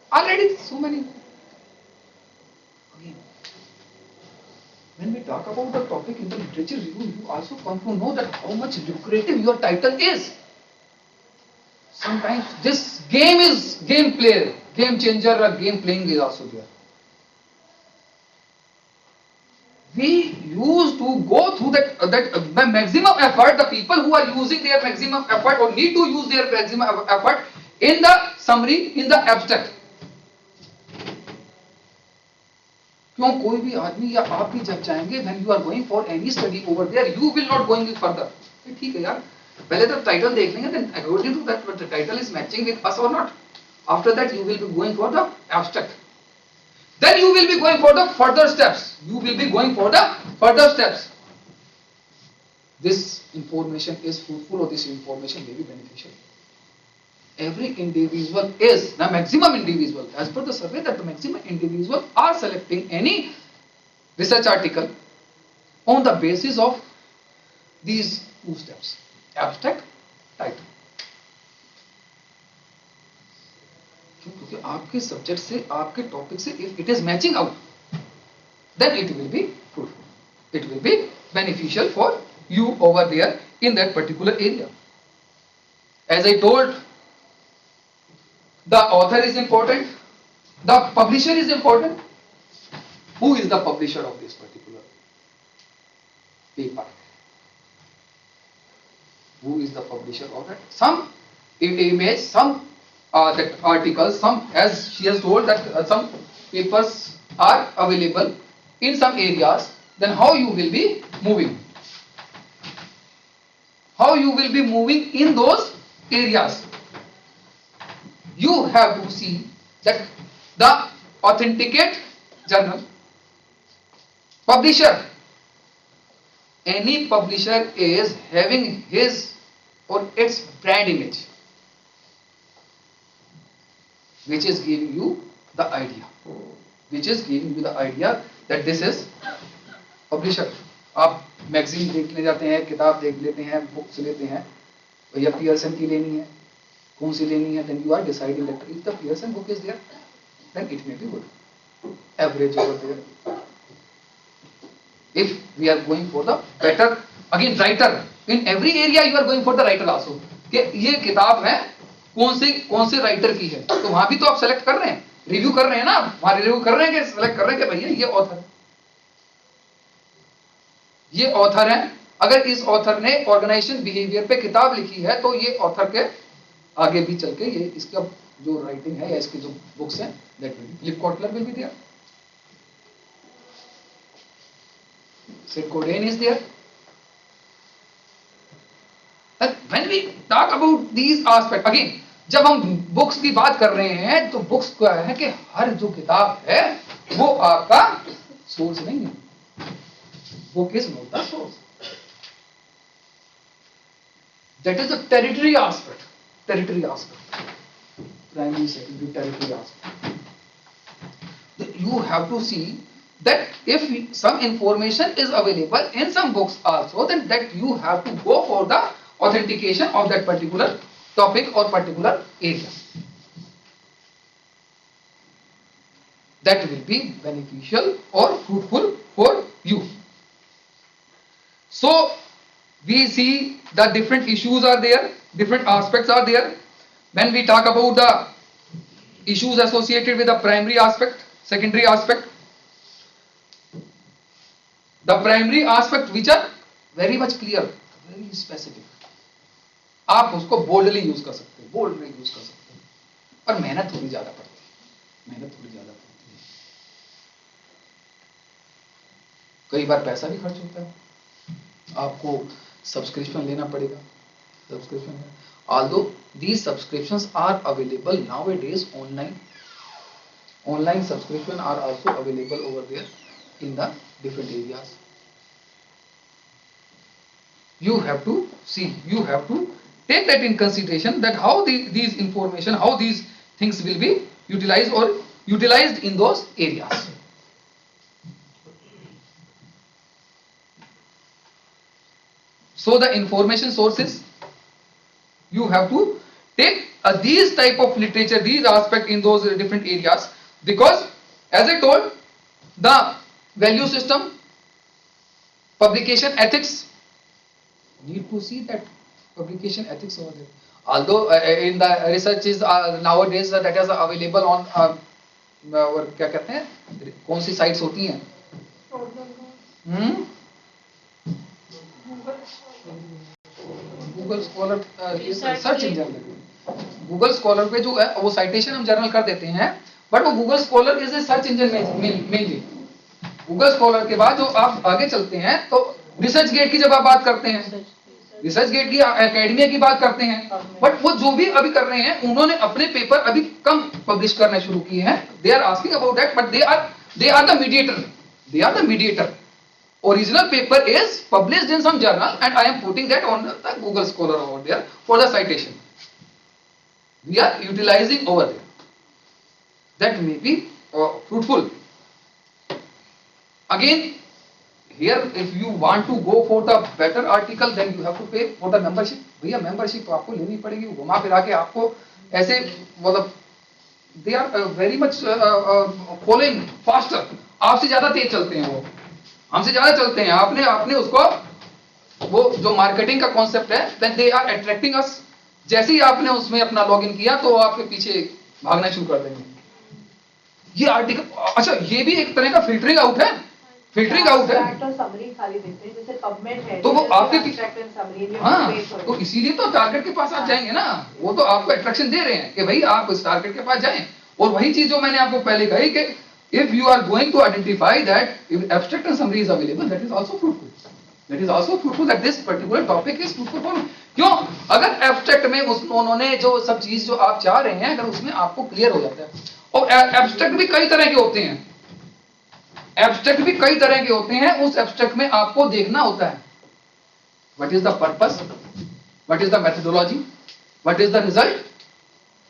Already so many. Again, when we talk about the topic in the literature review, you also come to know that how much lucrative your title is. Sometimes this game is game player, game changer, or game playing is also there. We used to go through that the maximum effort, the people who are using their maximum effort or need to use their maximum effort in the summary, in the abstract. क्यों कोई भी आदमी या आप भी जब चाहेंगे when you are going for any study over there, you will not going further. ठीक है यार, पहले तो टाइटल देख लेंगे, then according to that what the title is matching with us or not. After that you will be going for the abstract. Then you will be going for the further steps. You will be going for the further steps. This information is fruitful or this information may be beneficial. Every individual is, the maximum individual, as per the survey, that the maximum individual are selecting any research article on the basis of these two steps, abstract, title. क्योंकि आपके subject से, आपके topic से if it is matching out, then it will be fruitful. It will be beneficial for you over there in that particular area. As I told, the author is important, the publisher is important. Who is the publisher of this particular paper? Who is the publisher of it? Some image, some that articles, some, as she has told that some papers are available in some areas. Then how you will be moving? How you will be moving in those areas? You have to see that the authenticate journal, publisher, any publisher is having his or its brand image, which is giving you the idea, that this is publisher. आप magazine देखने जाते हैं, किताब देख लेते हैं, books लेते हैं, भैया पियर्सन की लेनी है, कौन सी लेनी है, then you are deciding that if the Pearson book is there, then it may be good, average over there. If we are going for the better, again writer, in every area you are going for the writer also, कि ये किताब है कौन से writer की है, तो वहां भी तो आप सेलेक्ट कर रहे हैं, रिव्यू कर रहे हैं ना, वहां रिव्यू कर रहे हैं कि सेलेक्ट कर रहे हैं कि भैया ये ऑथर है, अगर इस ऑथर ने ऑर्गेनाइजेशन बिहेवियर पे किताब लिखी है तो ये ऑथर के आगे भी चल के ये इसका जो राइटिंग है या इसकी जो बुक्स हैं, that will live Kotler will be there, Sid Coden is there. And when we talk about these aspects, again, जब हम बुक्स की बात कर रहे हैं तो बुक्स क्या है कि हर जो किताब है वो आपका सोर्स नहीं है, book is not the source. That is the territory aspect. Primary, secondary, tertiary aspect. You have to see that if some information is available in some books also, then that you have to go for the authentication of that particular topic or particular area. That will be beneficial or fruitful for you. So we see the different issues are there, different aspects are there. When we talk about the issues associated with the primary aspect, secondary aspect, the primary aspect which are very much clear, very specific, आप उसको boldly use कर सकते हो, boldly use कर सकते हो, पर मेहनत थोड़ी ज्यादा पड़ती है, मेहनत थोड़ी ज्यादा पड़ती है, कई बार पैसा भी खर्च होता है, आपको सब्सक्रिप्शन लेना पड़ेगा, subscription, although these subscriptions are available nowadays online subscription are also available over there in the different areas. You have to see, you have to take that in consideration, that how these information, how these things will be utilized or utilized in those areas. So the information sources, you have to take these type of literature, these aspects in those different areas, because as I told, the value system, publication ethics, need to see that publication ethics over there. Although in the research is nowadays that is available on और क्या कहते हैं, कौन सी sites होती हैं, Google scholar, search engine, Google scholar पे जो है वो साइटेशन हम जर्नल कर देते हैं, बट वो Google scholar is a search engine mainly. Google scholar के बाद जो आप आगे चलते हैं तो रिसर्च गेट की जब आप बात करते हैं, रिसर्च गेट की एकेडमिया की बात करते हैं, बट वो जो भी अभी कर रहे हैं उन्होंने अपने पेपर अभी कम पब्लिश करना शुरू किए हैं, they are asking about that, but they are the mediator, they are the mediator. Original paper is published in some journal and I am putting that on the Google Scholar over there for the citation. We are utilizing over there. That may be fruitful. Again, here if you want to go for the better article, then you have to pay for the membership. भैया membership तो आपको लेनी पड़ेगी, घुमा फिरा के आपको ऐसे मतलब they are very much following faster. आपसे ज्यादा तेज चलते हैं वो, हमसे ज्यादा चलते हैं, आपने उसको वो जो मार्केटिंग का कॉन्सेप्ट है, then they are attracting us. जैसे ही आपने उसमें अपना लॉगिन किया तो आपके पीछे भागना शुरू कर देंगे। ये आर्टिकल, अच्छा ये भी एक तरह का फिल्टरिंग आउट है, फिल्टरिंग आउट है,
समरी खाली देते हैं, जैसे पबमेड है
तो वो आपके पीछे, हाँ,
तो
तो इसीलिए तो टारगेट के पास आप जाएंगे ना, वो तो आपको अट्रैक्शन दे रहे हैं कि भाई आप इस टारगेट के पास जाएं। और वही चीज जो मैंने आपको पहले कही कि if you are going to identify that if abstract and summary is available, that is also fruitful, that is also fruitful, that this particular topic is fruitful for me. क्यों? अगर एब्स्ट्रैक्ट में उन्होंने जो सब चीज जो आप चाह रहे हैं, अगर उसमें आपको क्लियर हो जाता है, और एब्स्ट्रैक्ट भी कई तरह के होते हैं, एब्स्ट्रैक्ट भी कई तरह के होते हैं, उस एब्स्ट्रैक्ट में आपको देखना होता है what is the purpose, what is the methodology, what is the result,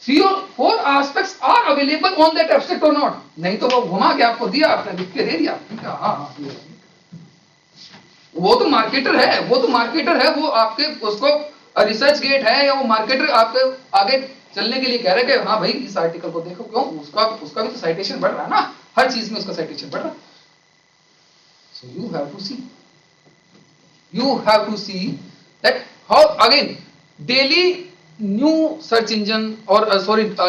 3 or 4 aspects are available on that abstract or not. नहीं तो वो घुमा के आपको दिया, आपने लिख के दे दिया, हाँ, वो तो मार्केटर है, वो तो मार्केटर है, वो आपके उसको रिसर्च गेट है या वो मार्केटर आपके आगे चलने के लिए कह रहे हैं कि हाँ भाई इस आर्टिकल को देखो, क्यों उसका भी तो साइटेशन बढ़ रहा है ना, हर चीज में उसका साइटेशन बढ़ रहा है। So you have to see that how again daily new search engine or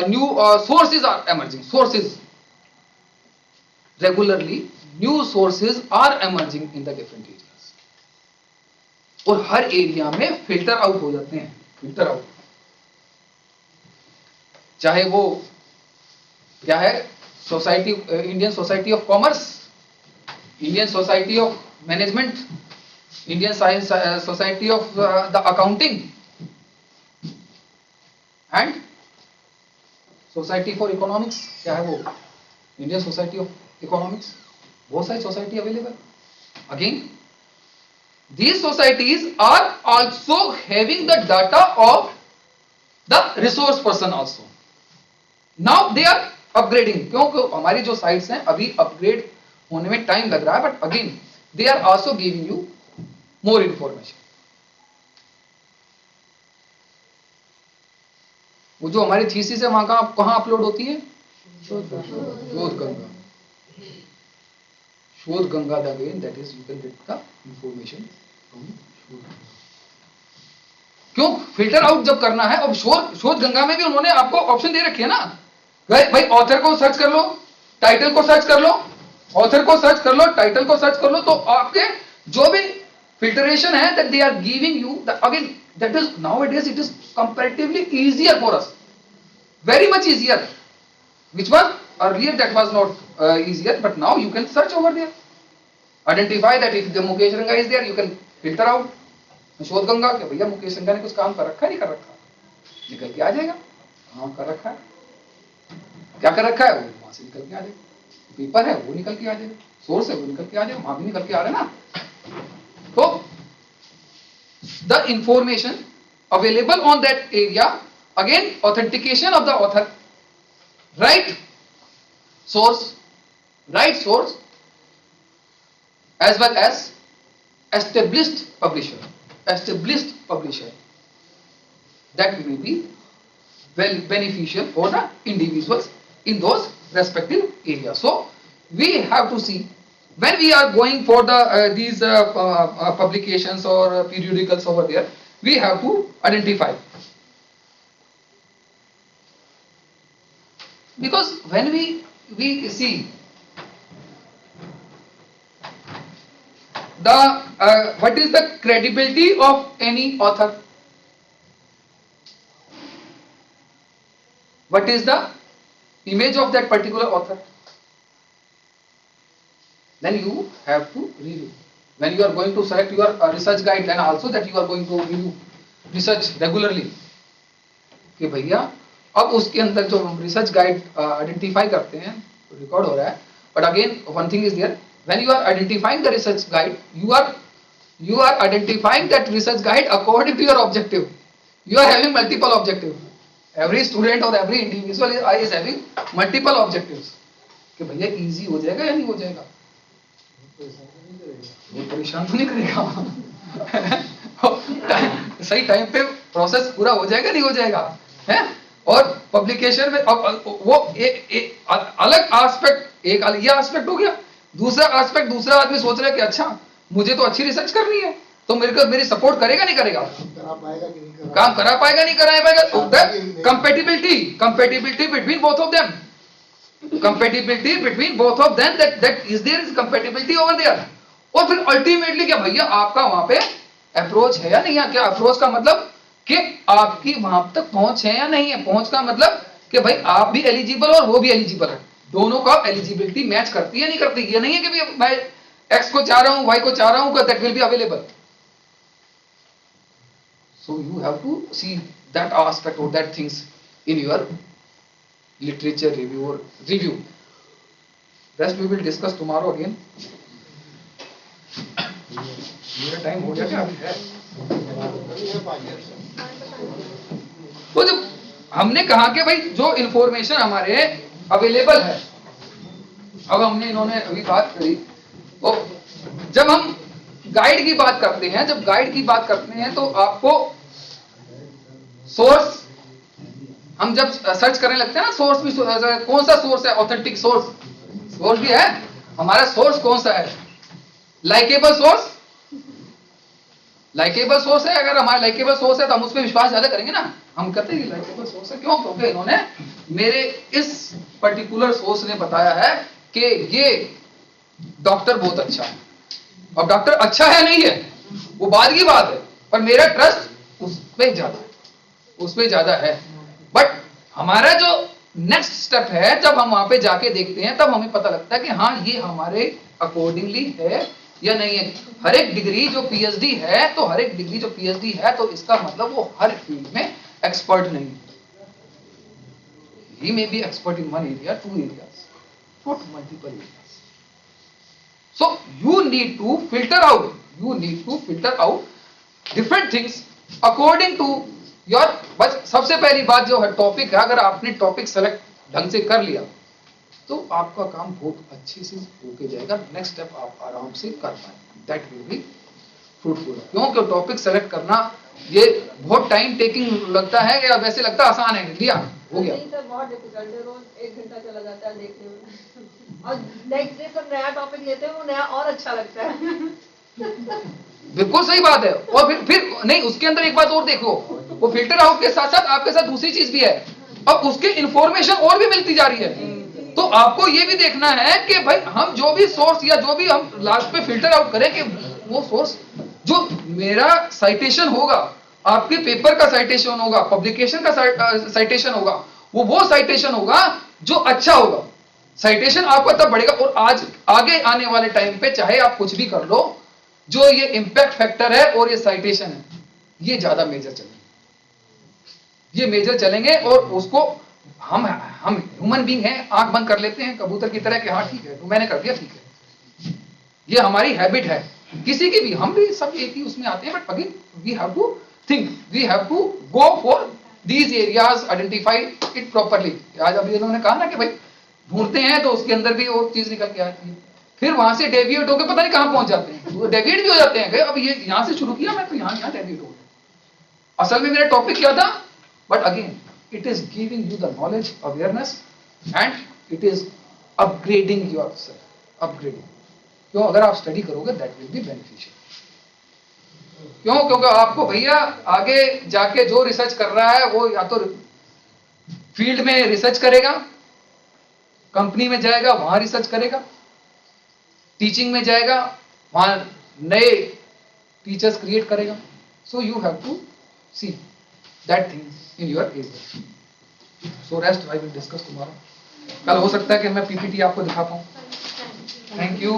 new sources are emerging, sources regularly new sources are emerging in the different areas, और हर एरिया में फिल्टर आउट हो जाते हैं, filter out, चाहे वो क्या है, society, Indian society of commerce, Indian society of management, Indian society of the accounting and society for economics, क्या है वो, इंडियन सोसाइटी ऑफ इकोनॉमिक्स, बहुत सारी society available. Again these societies are also having the data of the resource person also. Now they are upgrading, क्योंकि हमारी जो sites हैं अभी अपग्रेड होने में टाइम लग रहा है, but again they are also giving you more information. वो जो हमारी थीसिस है वहां कहां अपलोड होती है, शोध गंगा, शोध Ganga, again that is you can get the information from शोध। क्यों? फिल्टर आउट जब करना है, और शोध गंगा में भी उन्होंने आपको ऑप्शन दे रखी है ना, भाई ऑथर को सर्च कर लो, टाइटल को सर्च कर लो, ऑथर को सर्च कर लो, टाइटल को सर्च कर लो, तो आपके जो भी फिल्टरेशन है that they are giving you, again that is nowadays it is comparatively easier for us, very much easier, which was earlier that was not easier, but now you can search over there, identify that if the Mukesh Ranga is there, you can filter out, शोध गंगा के भैया मुकेश रंगा ने कुछ काम कर रखा है नहीं कर रखा, निकल के आ जाएगा, हाँ कर रखा है, क्या कर रखा है वो वहां से निकल के आ जाएगा, पेपर है वो निकल के आ जाएगा, सोर्स है वो निकल के आ जाएगा, वहां भी निकल के आ रहा है ना. तो the information available on that area, again authentication of the author, right source as well as established publisher, that will be well beneficial for the individuals in those respective areas. So we have to see when we are going for the these publications or periodicals over there, we have to identify, because when we see the what is the credibility of any author, what is the image of that particular author, then you have to review. When you are going to select your research guide, then also that you are going to review research regularly, कि भैया अब उसके अंदर जो हम research guide identify करते हैं record हो रहा है, but again one thing is there, when you are identifying the research guide, you are identifying that research guide according to your objective. You are having multiple objectives. Every student or every individual is having multiple objectives. कि भैया easy हो जाएगा या नहीं हो जाएगा, वो परेशान तो नहीं करेगा, सही टाइम पे प्रोसेस पूरा हो जाएगा नहीं हो जाएगा है. और पब्लिकेशन में वो एक अलग एस्पेक्ट, एक ये एस्पेक्ट हो गया. दूसरा एस्पेक्ट, दूसरा आदमी सोच रहा है कि अच्छा मुझे तो अच्छी रिसर्च करनी है, तो मेरे को मेरी सपोर्ट करेगा नहीं करेगा, काम करा पाएगा नहीं करा पाएगा. Compatibility between both of them, compatibility between both of them, that is there is compatibility over there. और फिर अल्टीमेटली क्या भैया आपका वहां पे अप्रोच है या नहीं है. क्या अप्रोच का मतलब कि आपकी वहां तक पहुंच है या नहीं है. पहुंच का मतलब कि भाई आप भी एलिजिबल और वो भी एलिजिबल है, दोनों का एलिजिबिलिटी मैच करती है नहीं करती. ये नहीं है कि भाई मैं एक्स को चाह रहा हूं वाई को चाह रहा हूं, that will be available. So you have to see that aspect और that things in your literature review. Rest we will discuss tomorrow again. मेरा टाइम हो गया क्या अभी है? तो जब हमने कहा कि भाई जो इंफॉर्मेशन हमारे अवेलेबल है, अब हमने इन्होंने अभी बात करी, तो जब हम गाइड की बात करते हैं, जब गाइड की बात करते हैं तो आपको सोर्स, हम जब सर्च करने लगते हैं ना, सोर्स भी कौन सा सोर्स है, ऑथेंटिक सोर्स भी है. हमारा सोर्स कौन सा है, लाइकेबल सोर्स है. अगर हमारा लाइकेबल सोर्स है तो हम उस पर विश्वास ज्यादा करेंगे ना. हम कहते हैं लाइकेबल सोर्स है, क्यों? क्योंकि इन्होंने मेरे इस पर्टिकुलर सोर्स ने बताया है कि ये डॉक्टर बहुत अच्छा है. अब डॉक्टर अच्छा है नहीं है वो बाद की बात है, पर मेरा ट्रस्ट उस पर ज्यादा है. बट हमारा जो नेक्स्ट स्टेप है, जब हम वहां पे जाके देखते हैं तब हमें पता लगता है कि हाँ ये हमारे अकॉर्डिंगली है या नहीं है. हर एक डिग्री जो पीएचडी है, तो हर एक डिग्री जो पीएचडी है तो इसका मतलब वो हर फील्ड में एक्सपर्ट नहीं. He may be expert in one area, two areas, not multiple areas. So you need to filter out different things according to your. बस सबसे पहली बात जो है टॉपिक है, अगर आपने टॉपिक सेलेक्ट ढंग से कर लिया तो आपका काम बहुत अच्छे से होके जाएगा. नेक्स्ट स्टेप आप आराम से कर पाएंगे, दैट विल बी फ्रूटफुल. क्योंकि टॉपिक सेलेक्ट करना ये बहुत टाइम टेकिंग लगता है, या वैसे लगता है आसान है, लिया हो गया.
नहीं सर, बहुत डिफिकल्ट है. रोज 1 घंटा चला जाता है देखने में, और नेक्स्ट डे पर नया टॉपिक लेते हैं, वो नया और अच्छा लगता है.
बिल्कुल सही बात है. और फिर नहीं, उसके अंदर एक बात और देखो, वो फिल्टर आउट के साथ साथ आपके साथ दूसरी चीज भी है, अब उसके इंफॉर्मेशन और भी मिलती जा रही है. तो आपको ये भी देखना है कि भाई हम जो भी सोर्स या जो भी हम लास्ट पे फिल्टर आउट करें कि वो सोर्स जो मेरा साइटेशन होगा, आपके पेपर का साइटेशन होगा, पब्लिकेशन का साइटेशन होगा, वो साइटेशन होगा जो अच्छा होगा। साइटेशन आपको तब बढ़ेगा, और आज आगे आने वाले टाइम पे चाहे आप कुछ भी कर लो, जो ये इंपैक्ट फैक्टर है और ये साइटेशन है, ये ज्यादा मेजर चलेंगे, ये मेजर चलेंगे। और उसको हम ह्यूमन बीइंग हैं, आंख बंद कर लेते हैं कबूतर की तरह कि हाँ ठीक है तो मैंने कर दिया, ठीक है, ये हमारी हैबिट है किसी की भी, हम भी सब एक ही उसमें आते हैं। But again we have to think, we have to go for these areas, identify it properly. आज अभी इन्होंने कहा ना कि भाई ढूंढते हैं तो उसके अंदर भी और चीज निकल के आती है, फिर वहां से डेविएट होकर पता नहीं कहां पहुंच जाते हैं, तो डेविएट भी हो जाते हैं। अब ये यहां से शुरू किया मैं तो यहां डेविएट हो गया। असल में मेरा टॉपिक क्या था, but again it is giving you the knowledge, awareness, and it is upgrading yourself, upgrading। क्यों? अगर आप स्टडी करोगे that will be beneficial। क्यों? क्योंकि आपको भैया आगे जाके जो रिसर्च कर रहा है वो या तो फील्ड में रिसर्च करेगा, कंपनी में जाएगा वहां रिसर्च करेगा, टीचिंग में जाएगा वहां नए टीचर्स क्रिएट करेगा। So you have to see that things in your area। So rest I will discuss tomorrow। कल हो सकता है कि मैं PPT आपको दिखा पाऊं। Thank you।